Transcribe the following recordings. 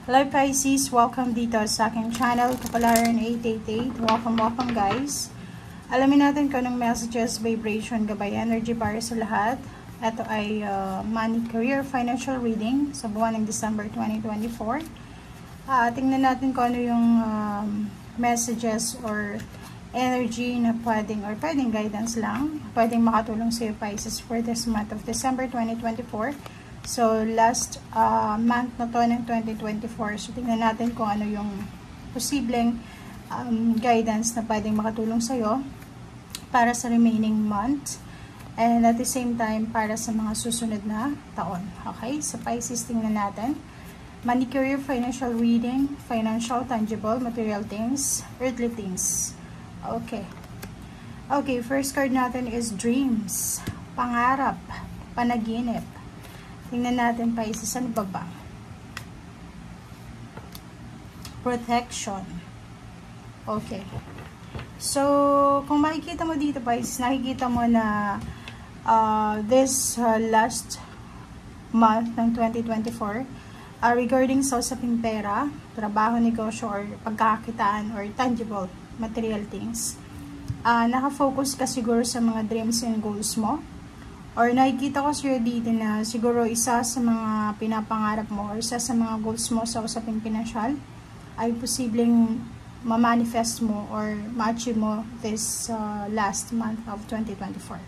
Hello Pisces, welcome dito sa aking channel, Kapalaran 888. Welcome guys. Alamin natin kung anong messages, vibration, gabay, energy para sa lahat. Ito ay money, career, financial reading sa buwan ng December 2024. Tingnan natin kung ano yung messages or energy na pwedeng guidance lang, pwedeng makatulong sa iyo Pisces for this month of December 2024. So, last month na to ng 2024. So, tingnan natin kung ano yung posibleng guidance na pwedeng makatulong sa'yo para sa remaining month. And at the same time, para sa mga susunod na taon. Okay? So, Pisces, tingnan natin. Money, career, financial reading, financial, tangible, material things, earthly things. Okay. Okay, first card natin is dreams. Pangarap, panaginip. Tingnan natin Pisces, ano ba? Protection. Okay. So, kung makikita mo dito Pisces, nakikita mo na this last month ng 2024, regarding sa usaping pera, trabaho, negosyo, or pagkakakitaan, or tangible, material things, nakafocus ka siguro sa mga dreams and goals mo. Or nakikita ko sa'yo dito na siguro isa sa mga pinapangarap mo or isa sa mga goals mo sa usaping pinansyal ay posibleng ma-manifest mo or ma-achieve mo this last month of 2024.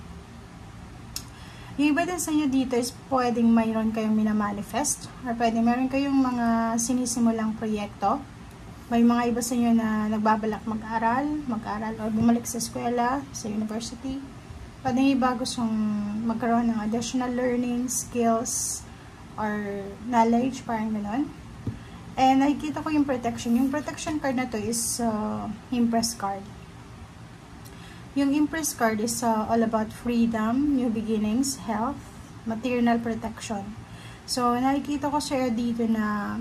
Yung iba din sa inyo dito is pwedeng mayroon kayong minamanifest or pwedeng mayroon kayong mga sinisimulang proyekto. May mga iba sa inyo na nagbabalak mag-aral o bumalik sa eskwela, sa university. Pwedeng iba gustong magkaroon ng additional learning, skills, or knowledge, parang gano'n. And nakikita ko yung protection. Yung protection card na to is Empress card. Yung Empress card is all about freedom, new beginnings, health, material protection. So, nakikita ko sa'yo dito na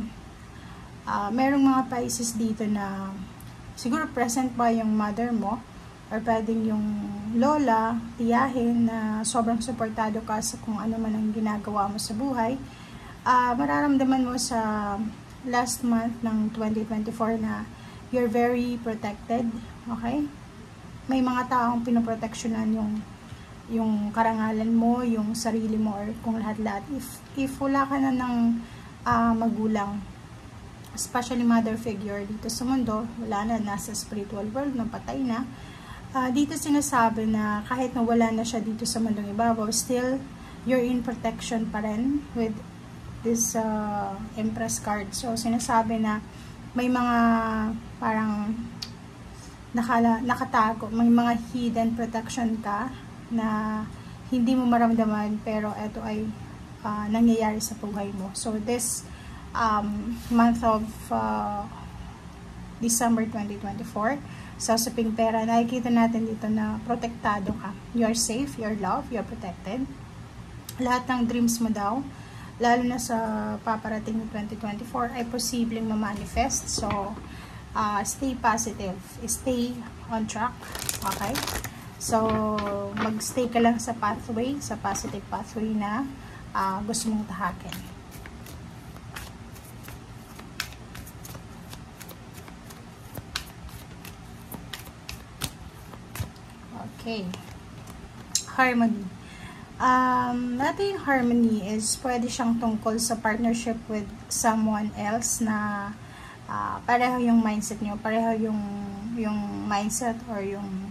merong mga Pisces dito na siguro present pa yung mother mo, or pwedeng yung lola, tiyahin na sobrang suportado ka sa kung ano man ang ginagawa mo sa buhay. Mararamdaman mo sa last month ng 2024 na you're very protected. Okay? May mga taong pinoproteksyonan yung karangalan mo, yung sarili mo, or kung lahat-lahat. If wala ka na ng magulang, especially mother figure dito sa mundo, wala na, nasa spiritual world, napatay na. Dito sinasabi na kahit nawala na siya dito sa mundong ibabaw, still, you're in protection pa rin with this Empress card. So, sinasabi na may mga parang nakatago, may mga hidden protection ka na hindi mo maramdaman, pero ito ay nangyayari sa buhay mo. So, this month of December 2024, sa usaping pera, nakikita natin dito na protektado ka. You're safe, you're loved, you're protected. Lahat ng dreams mo daw, lalo na sa paparating ng 2024, ay posibleng ma-manifest. So, stay positive. Stay on track. Okay? So, mag-stay ka lang sa pathway, sa positive pathway na gusto mong tahakin. Okay. Harmony. Natin yung harmony is pwede siyang tungkol sa partnership with someone else na pareho yung mindset nyo, pareho yung mindset or yung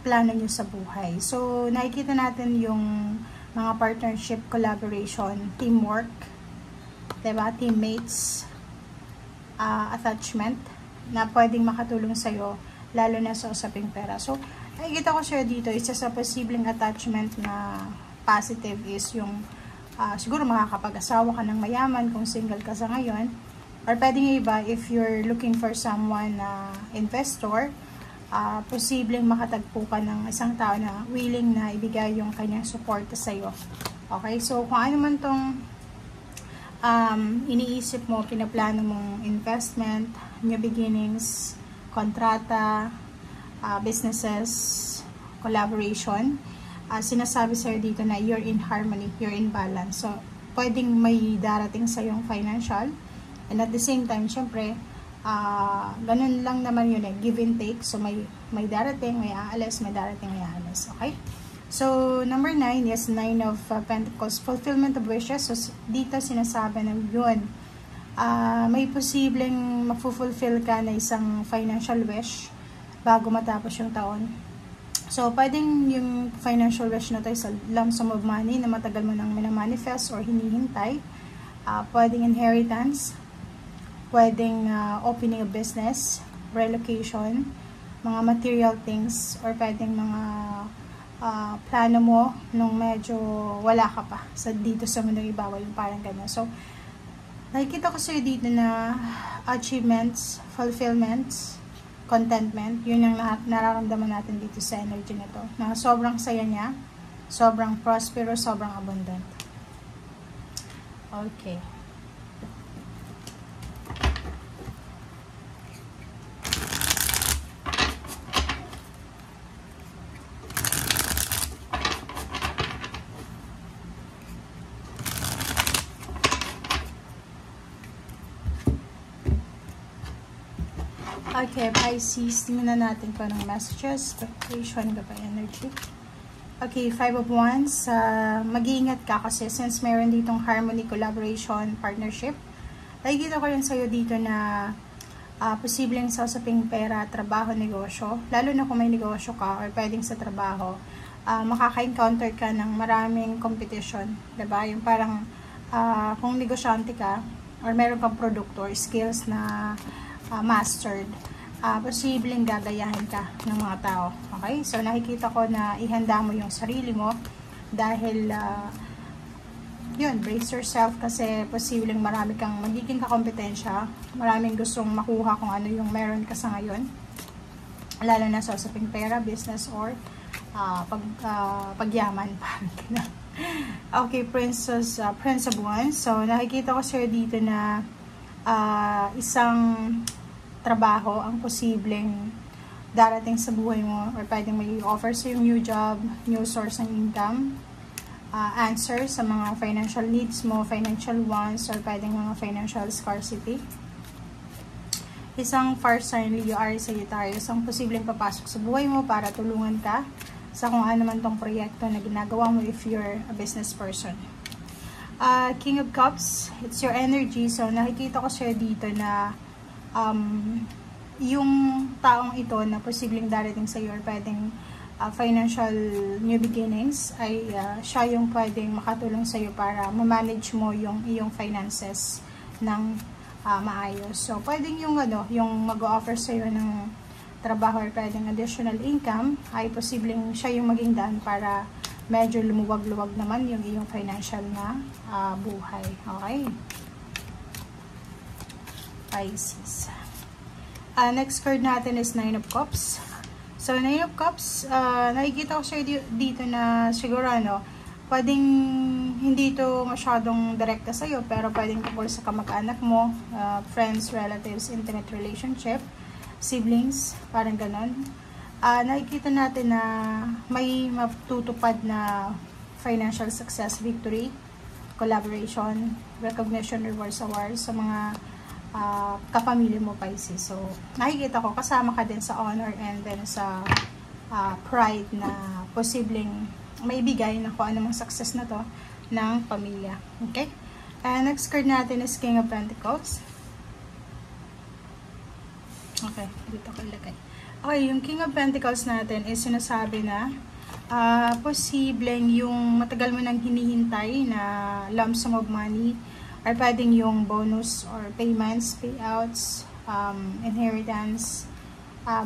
plano nyo sa buhay. So, nakikita natin yung mga partnership, collaboration, teamwork, diba? Teammates, attachment na pwedeng makatulong sa'yo lalo na sa usaping pera. So, nakikita ko siya dito, isa sa posibleng attachment na positive is yung siguro makakapag-asawa ka ng mayaman kung single ka sa ngayon. Or pwedeng iba, if you're looking for someone na investor, posibleng makatagpo ka ng isang tao na willing na ibigay yung kanyang support sa iyo. Okay? So, kung ano man tong iniisip mo, pinaplano mong investment, new beginnings, kontrata, businesses, collaboration, sinasabi sa'yo dito na you're in harmony, you're in balance. So, pwedeng may darating sa yung financial And at the same time, syempre, ganun lang naman yun give and take. So, may darating, may aalis, may darating, may aalis. Okay? So, number 9 is 9 of Pentacles, fulfillment of wishes. So, dito sinasabi na yun, may posibleng mafulfill ka na isang financial wish bago matapos yung taon. So, pwedeng yung financial wish na to is a lump sum of money na matagal mo nang minamanifest or hinihintay. Pwedeng inheritance, pwedeng opening a business, relocation, mga material things, or pwedeng mga plano mo nung medyo wala ka pa dito sa mundong ibabaw, yung parang ganyan. So, nakikita ko sa'yo dito na achievements, fulfillments, contentment, yun yung nararamdaman natin dito sa energy nito. Na sobrang saya niya, sobrang prosperous, sobrang abundant. Okay. Okay, Pisces, tingnan natin kung anong messages, expectation, gabay energy. Okay, 5 of Wands, mag-iingat ka kasi since meron ditong harmony, collaboration, partnership. Nakikita ko rin sa'yo dito na posibleng sausaping pera, trabaho, negosyo. Lalo na kung may negosyo ka or pwedeng sa trabaho, makaka-encounter ka ng maraming competition. Diba? Yung parang kung negosyante ka or meron kang produkto or skills na mastered, posibleng gagayahin ka ng mga tao. Okay? So, nakikita ko na ihanda mo yung sarili mo dahil, yun, brace yourself kasi posibleng marami kang magiging kakompetensya, maraming gustong makuha kung ano yung meron ka sa ngayon. Lalo na sa usaping pera, business, or pagyaman. Okay, Prince of Wands. So, nakikita ko sa'yo dito na isang trabaho ang posibleng darating sa buhay mo or pwedeng may offer sa yung new job, new source ng income, answer sa mga financial needs mo, financial wants, or pwedeng mga financial scarcity. Isang fire sign, Leo, Aries, Sagittarius, ang posibleng papasok sa buhay mo para tulungan ka sa kung ano man tong proyekto na ginagawa mo if you're a business person. King of Cups, it's your energy. So, nakikita ko siya dito na yung taong ito na posibleng darating sa iyo or pwedeng financial new beginnings ay siya yung pwedeng makatulong sa iyo para ma-manage mo yung iyong finances ng maayos. So, pwedeng yung mag-offer sa iyo ng trabaho or pwedeng additional income ay posibleng siya yung maging daan para medyo lumuwag-luwag naman yung iyong financial na buhay. Okay? Pisces. Next card natin is 9 of Cups. So, 9 of Cups, nakikita ko siya dito na siguro, pwedeng hindi ito masyadong direkta sa'yo, pero pwedeng tungkol sa kamag-anak mo, friends, relatives, intimate relationship, siblings, parang ganon. Nakikita natin na may matutupad na financial success, victory, collaboration, recognition, rewards, awards sa mga kapamilya mo, Pisces. So, nakikita ko, kasama ka din sa honor and then sa pride na posibleng maibigay na kung anumang success na to ng pamilya. Okay? Next card natin is King of Pentacles. Okay, dito ko ilagay. Okay, yung King of Pentacles natin is sinasabi na posibleng yung matagal mo nang hinihintay na lump sum of money or pwedeng yung bonus or payments, payouts, inheritance,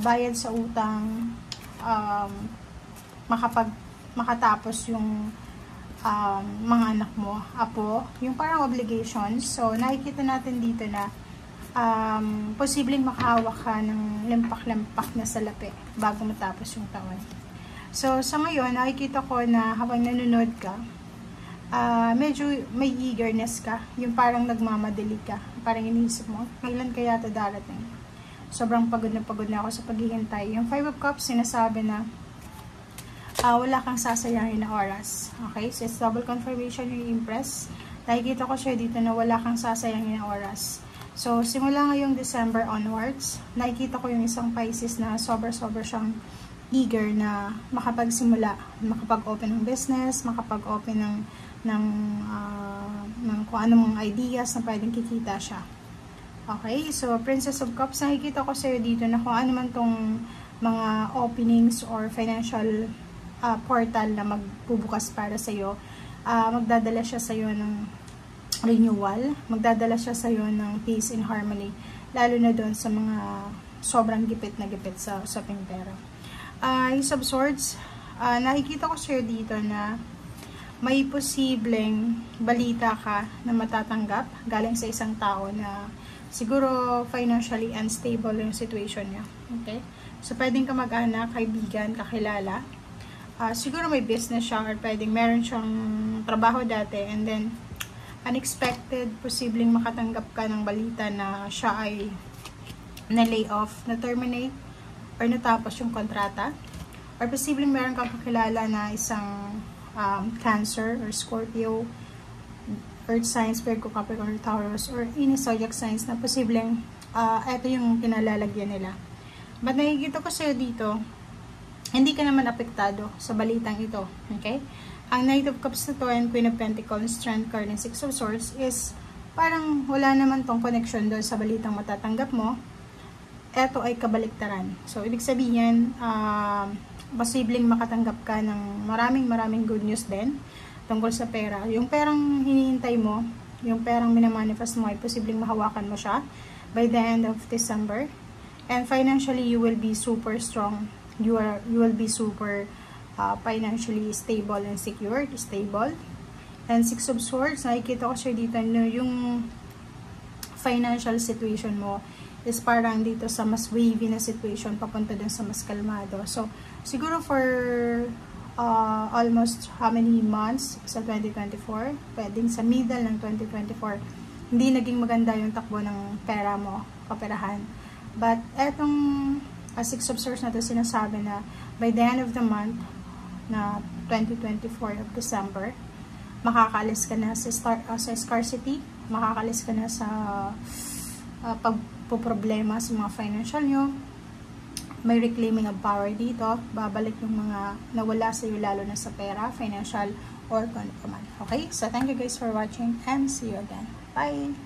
bayad sa utang, makatapos yung mga anak mo, apo, yung parang obligations. So, nakikita natin dito na posibleng makahawak ka ng limpak-limpak na salapi bago matapos yung taon. So, sa ngayon, nakikita ko na habang nanonood ka, medyo may eagerness ka, yung parang nagmamadali ka, parang iniisip mo, kailan kaya ito darating? Sobrang pagod na ako sa paghihintay. Yung 5 of Cups, sinasabi na wala kang sasayangin na oras. Okay? So, it's double confirmation yung Empress. Nakikita ko siya dito na wala kang sasayangin na oras. So, simula ngayong December onwards, nakikita ko yung isang Pisces na sobra-sobra siyang eager na makapagsimula, makapag-open ng business, makapag-open ng kung anong ideas na pwedeng kikita siya. Okay, so Princess of Cups, nakikita ko sa'yo dito na kung ano man tong mga openings or financial portal na magbubukas para sa'yo, magdadala siya sa'yo ng renewal, magdadala siya sa'yo ng peace and harmony, lalo na doon sa mga sobrang gipit na gipit sa usaping pera. Ace of Swords, nakikita ko sa'yo dito na may posibleng balita ka na matatanggap galing sa isang tao na siguro financially unstable yung situation niya. Okay? So, pwedeng kamag-anak, kaibigan, kakilala. Siguro may business siya or pwedeng meron siyang trabaho dati and then unexpected, posibleng makatanggap ka ng balita na siya ay na-lay off, na-terminate, or natapos yung kontrata. Or posibleng meron kang kakilala na isang Cancer or Scorpio, Earth signs, Virgo, Capricorn, Taurus, or any zodiac signs na posibleng ito yung kinalalagyan nila. But nakikita ko sa'yo dito, hindi ka naman apektado sa balitang ito. Okay? Ang Knight of Cups na to and Queen of Pentacles, Strength card, and Six of Swords is parang wala naman tong connection doon sa balitang matatanggap mo. Ito ay kabaliktaran. So, ibig sabihin, posibleng makatanggap ka ng maraming good news din tungkol sa pera. Yung perang hinihintay mo, yung perang minamanifest mo ay posibleng mahawakan mo siya by the end of December. And financially, you will be super strong. You will be super financially stable and secured, stable. And Six of Swords, nakikita ko siya dito no, yung financial situation mo is parang dito sa mas wavy na situation papunta dun sa mas kalmado. So, siguro for almost how many months sa 2024, pwedeng sa middle ng 2024, hindi naging maganda yung takbo ng pera mo, kaperahan. But etong Six of Swords na to sinasabi na by the end of the month, na 2024 of December, makakalis ka na sa scarcity, makakalis ka na sa pagpoproblema sa mga financial nyo. May reclaiming of power dito, babalik yung mga nawala sa iyo lalo na sa pera, financial, or kung ano pa man. Okay? So, thank you guys for watching and see you again. Bye!